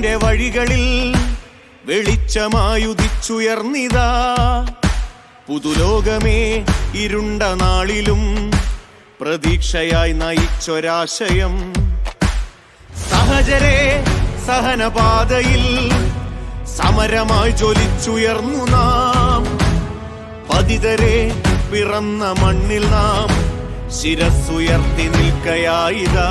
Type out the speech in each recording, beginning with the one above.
ഇരുട്ടിന്റെ വഴികളിൽ വെളിച്ചമായുദിച്ചുയർന്നിതാ. പുതുലോകമേ ഇരുണ്ട നാളിലും പ്രതീക്ഷയായി നയിച്ചൊരാശയം. സഹചരേ സഹനപാതയിൽ സമരമായി ജ്വലിച്ചുയർന്നു നാം. പതിതരെ പിറന്ന മണ്ണിൽ നാം ശിരസ്സുയർത്തി നിൽക്കയായിതാ.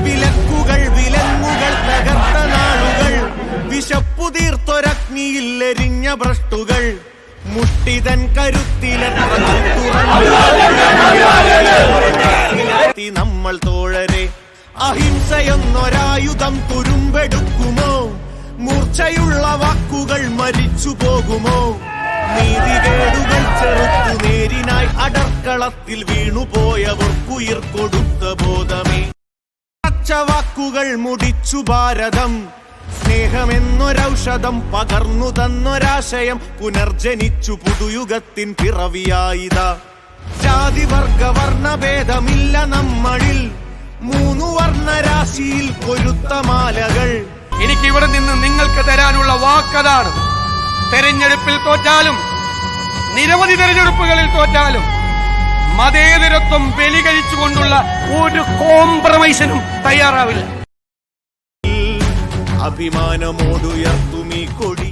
വിലക്കുകൾ വിലങ്ങുകൾ തകർത്ത നാളുകൾ, വിശപ്പുതീർത്തൊരഗ്നിയിൽ എരിഞ്ഞ ഭ്രഷ്ടുകൾ, മുട്ടിതൻ കരുത്തിലെത്ര നമ്മൾ തോഴരെ. അഹിംസയെന്നൊരായുധം തുരുമ്പെടുക്കുമോ? മൂർച്ചയുള്ള വാക്കുകൾ മരിച്ചു പോകുമോ? നീതികേടുകൾ ചെറുത്തു നേരിനായി അടർക്കളത്തിൽ വീണുപോയവർക്കുയിർ കൊടുത്ത ബോധമേ. വാക്കുകൾ മുടിച്ചു ഭാരതം, സ്നേഹമെന്നൊരൗഷധം പകർന്നു തന്നൊരാശയം പുനർജനിച്ചു പുതുയുഗത്തിൻ പിറവിയായിതാ. ജാതി വർഗ വർണ്ണഭേദമില്ല നമ്മളിൽ, മൂന്നു വർണ്ണരാശിയിൽ കൊരുത്ത മാലകൾ. എനിക്ക് ഇവിടെ നിന്ന് നിങ്ങൾക്ക് തരാനുള്ള വാക്കതാണ്, തെരഞ്ഞെടുപ്പിൽ തോറ്റാലും നിരവധി തെരഞ്ഞെടുപ്പുകളിൽ തോറ്റാലും മതേതരത്വം ബലികഴിച്ചുകൊണ്ടുള്ള ഒരു കോംപ്രമൈസിനും തയ്യാറാവില്ല. അഭിമാനമോടുയർത്തുമീ കൊടി.